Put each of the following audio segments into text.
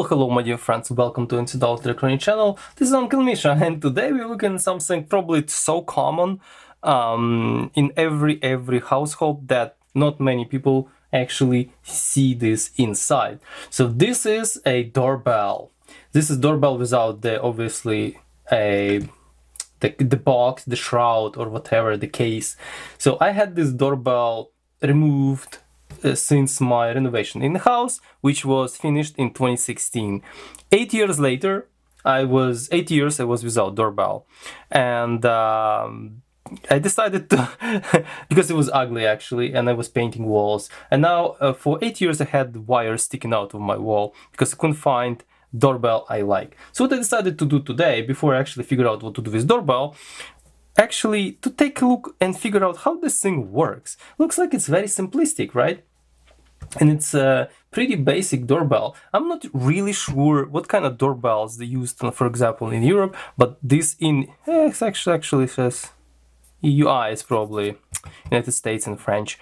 Hello my dear friends, welcome to Incidental Electronic channel. This is Uncle Misha, and today we're looking at something probably so common in every household that not many people actually see this inside. So this is a doorbell. This is doorbell without the obviously the box, the shroud, or whatever the case. So I had this doorbell removed since my renovation in the house, which was finished in 2016. 8 years later, I was without doorbell, and I decided to because it was ugly actually, and I was painting walls. And now for 8 years I had wires sticking out of my wall because I couldn't find doorbell I like. So what I decided to do today, before I actually figure out what to do with doorbell, actually to take a look and figure out how this thing works. Looks like it's very simplistic, right? And it's a pretty basic doorbell. I'm not really sure what kind of doorbells they used, for example, in Europe, but this it actually says EUI is probably United States in French.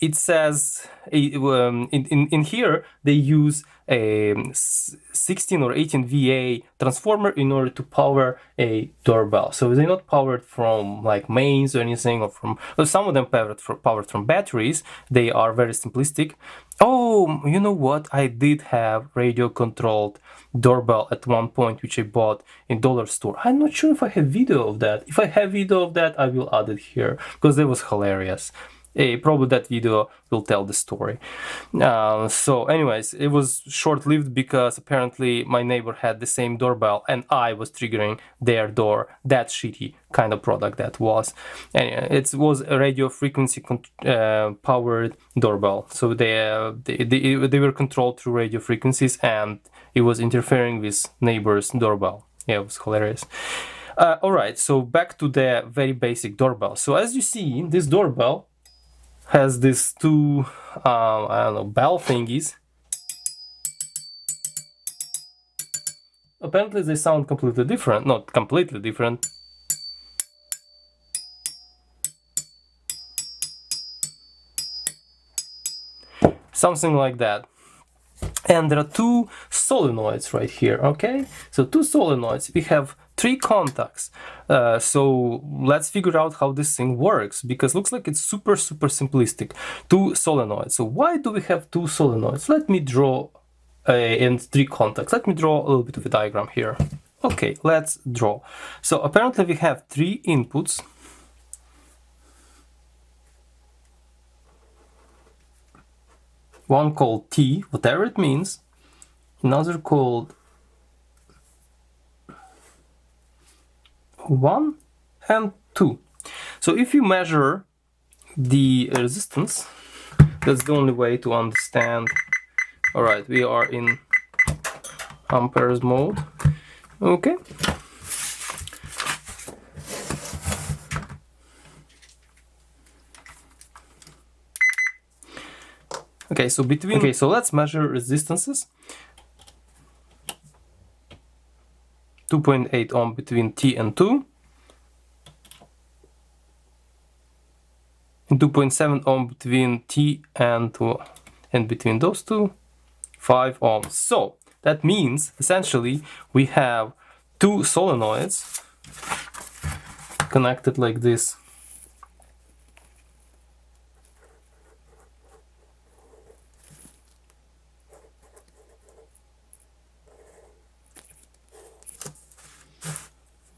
It says in here they use a 16 or 18 VA transformer in order to power a doorbell. So they're not powered from like mains or anything, or from some of them powered from batteries. They are very simplistic. Oh, you know what? I did have radio controlled doorbell at one point, which I bought in dollar store. I'm not sure if I have video of that. If I have video of that, I will add it here because that was hilarious. Probably that video will tell the story. So anyways, it was short-lived because apparently my neighbor had the same doorbell and I was triggering their door. That shitty kind of product that was. Anyway, it was a radio frequency powered doorbell. So they were controlled through radio frequencies, and it was interfering with neighbor's doorbell. Yeah, it was hilarious. Alright, so back to the very basic doorbell. So as you see, this doorbell has these two, bell thingies. Apparently they sound completely different. Not completely different. Something like that. And there are two solenoids right here, okay? So two solenoids. We have 3 contacts. So let's figure out how this thing works, because it looks like it's super simplistic. 2 solenoids. So why do we have 2 solenoids? Let me draw and 3 contacts. Let me draw a little bit of a diagram here. Okay, let's draw. So apparently we have 3 inputs. One called T, whatever it means. Another called 1 and 2. So if you measure the resistance, that's the only way to understand. Alright, we are in amperes mode. Okay. Okay, so let's measure resistances. 2.8 ohm between T and 2. And 2.7 ohm between T and 2. And between those two, 5 ohms. So that means essentially we have 2 solenoids connected like this.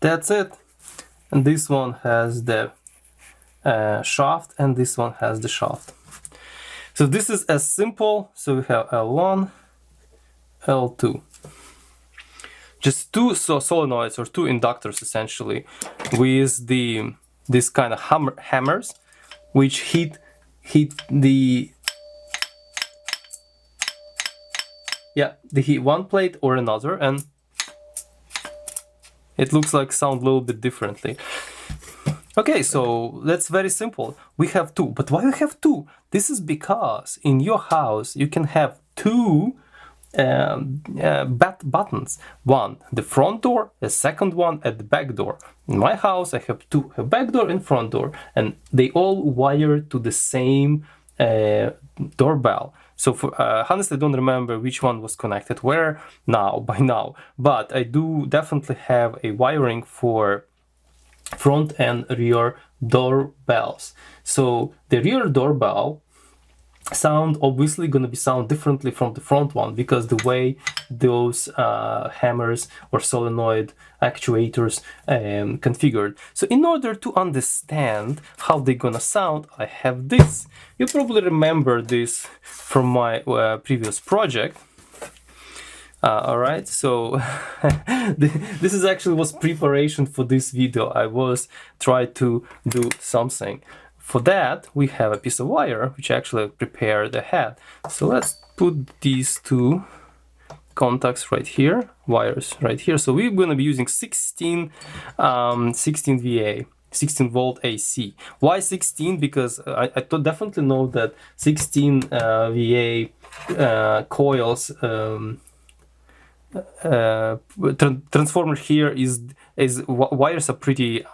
That's it. And this one has the shaft, and this one has the shaft. So this is as simple. So we have L1, L2. Just 2 solenoids, or 2 inductors essentially, with this kind of hammers, which hit the one plate or another, and it looks like sound a little bit differently. Okay, so that's very simple. We have 2, but why we have 2? This is because in your house you can have 2 buttons. One, the front door, the second one at the back door. In my house I have 2, a back door and front door, and they all wire to the same doorbell. So for, honestly, I don't remember which one was connected where by now, but I do definitely have a wiring for front and rear doorbells. So the rear doorbell sound obviously going to be sound differently from the front one because the way those hammers or solenoid actuators configured. So in order to understand how they're gonna sound, I have this. You probably remember this from my previous project. All right, so this is actually was preparation for this video. I was trying to do something. For that, we have a piece of wire, which actually prepared ahead. So let's put these two contacts right here, wires right here. So we're going to be using 16 VA, 16 volt AC. Why 16? Because I definitely know that 16 VA coils transformer here is wires are pretty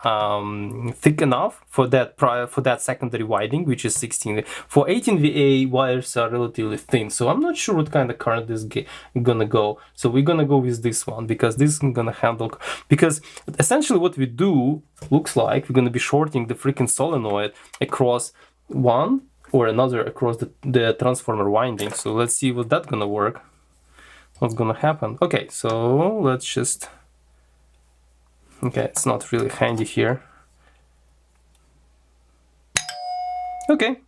thick enough for that secondary winding, which is 16. For 18 VA, wires are relatively thin, so I'm not sure what kind of current this is gonna go. So we're gonna go with this one because this is gonna handle, because essentially what we do looks like we're gonna be shorting the freaking solenoid across one or another across the transformer winding. So let's see what that's gonna work. What's gonna happen? Okay, so let's just... Okay, it's not really handy here. Okay.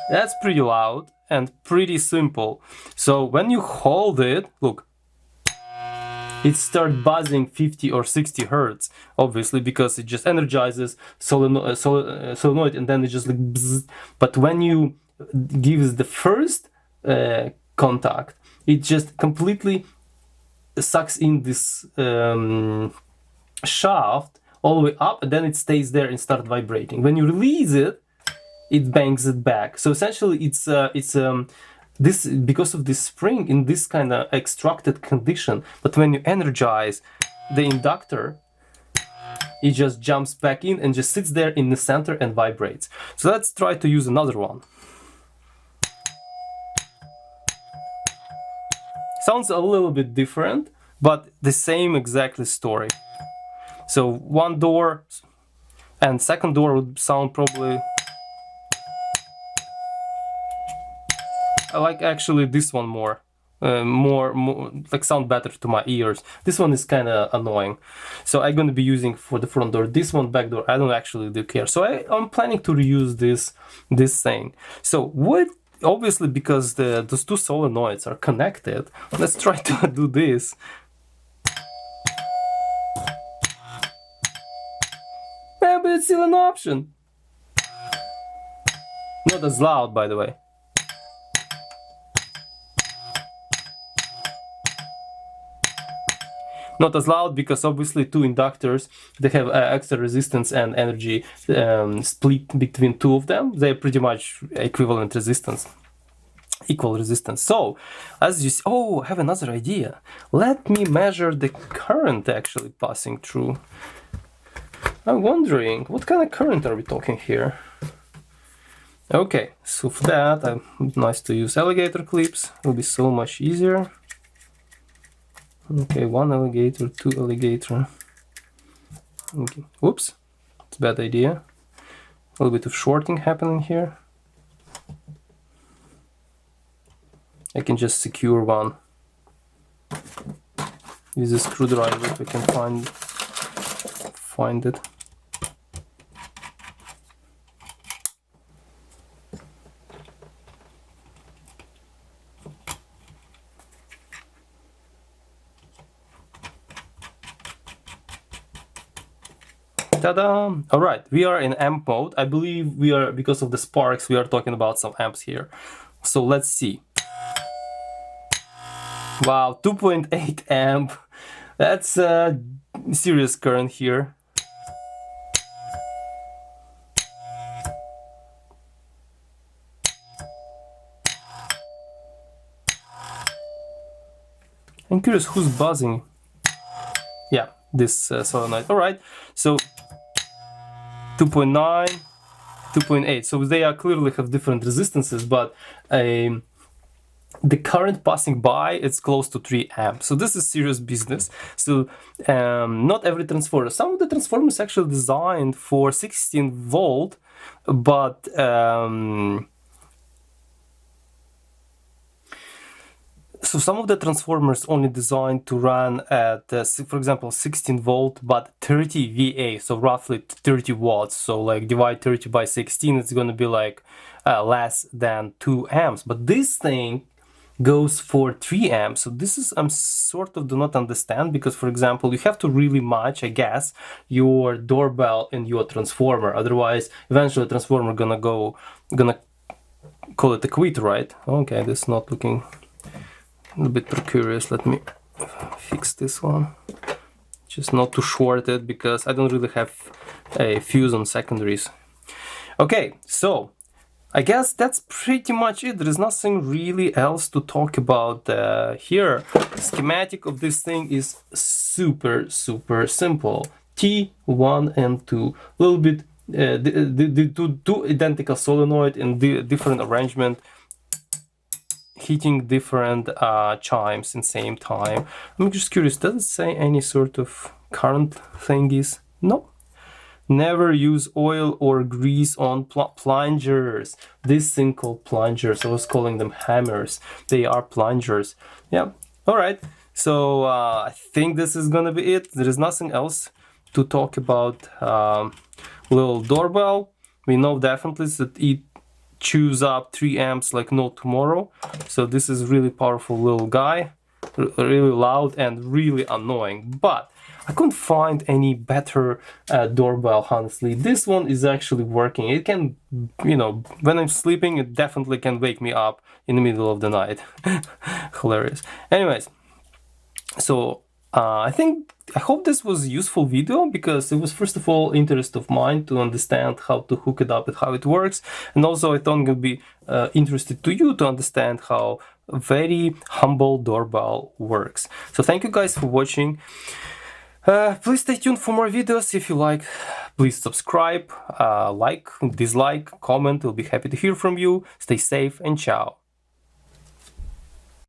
That's pretty loud and pretty simple. So when you hold it, look, it starts buzzing 50 or 60 hertz, obviously, because it just energizes solenoid and then it just like bzzz. But when you give the first contact, it just completely sucks in this shaft all the way up, and then it stays there and starts vibrating. When you release it, it bangs it back. So essentially, it's this, because of this spring in this kind of extracted condition, but when you energize the inductor, it just jumps back in and just sits there in the center and vibrates. So let's try to use another one. Sounds a little bit different, but the same exactly story. So one door and second door would sound probably... I like actually this one more, like sound better to my ears. This one is kind of annoying, so I'm going to be using for the front door. This one back door, I don't actually do care. So I'm planning to reuse this thing. So what? Obviously, because those two solenoids are connected, let's try to do this. Yeah, but it's still an option. Not as loud, by the way. Not as loud because obviously two inductors, they have extra resistance and energy split between two of them. They're pretty much equivalent resistance, equal resistance. So as you see, oh, I have another idea. Let me measure the current actually passing through. I'm wondering, what kind of current are we talking here? Okay, so for that, nice to use alligator clips. It'll be so much easier. Okay, one alligator, two alligator. Okay. Whoops, it's a bad idea. A little bit of shorting happening here. I can just secure one. Use a screwdriver if I can find it. Ta-da! All right, we are in amp mode. I believe we are, because of the sparks, we are talking about some amps here. So let's see. Wow, 2.8 amp. That's a serious current here. I'm curious who's buzzing. Yeah, this solenoid. All right, so 2.9, 2.8. So they are clearly have different resistances, but the current passing by, it's close to 3 amps. So this is serious business. So not every transformer. Some of the transformers actually designed for 16 volt, but so some of the transformers only designed to run at, for example, 16 volt, but 30 VA, so roughly 30 watts. So like divide 30 by 16, it's going to be like less than 2 amps. But this thing goes for 3 amps. So this is, I'm sort of do not understand, because for example, you have to really match, I guess, your doorbell and your transformer. Otherwise, eventually the transformer gonna call it a quit, right? Okay, this is not looking a little bit precarious. Let me fix this one. Just not to short it, because I don't really have a fuse on secondaries. Okay, so I guess that's pretty much it. There is nothing really else to talk about here. The schematic of this thing is super simple. T1 and 2. A little bit the two identical solenoid in the different arrangement, hitting different chimes in same time. I'm just curious, does it say any sort of current thingies? No. Never use oil or grease on plungers. This thing called plungers. I was calling them hammers. They are plungers. Yeah. All right. So I think this is gonna be it. There is nothing else to talk about. Little doorbell. We know definitely that it chews up 3 amps like no tomorrow. So this is really powerful little guy. Really loud and really annoying. But I couldn't find any better doorbell, honestly. This one is actually working. It can, you know, when I'm sleeping, it definitely can wake me up in the middle of the night. Hilarious. Anyways, so I hope this was a useful video, because it was first of all interest of mine to understand how to hook it up and how it works. And also I thought it would be interested to you to understand how a very humble doorbell works. So thank you guys for watching. Please stay tuned for more videos. If you like, please subscribe, like, dislike, comment. We'll be happy to hear from you. Stay safe and ciao.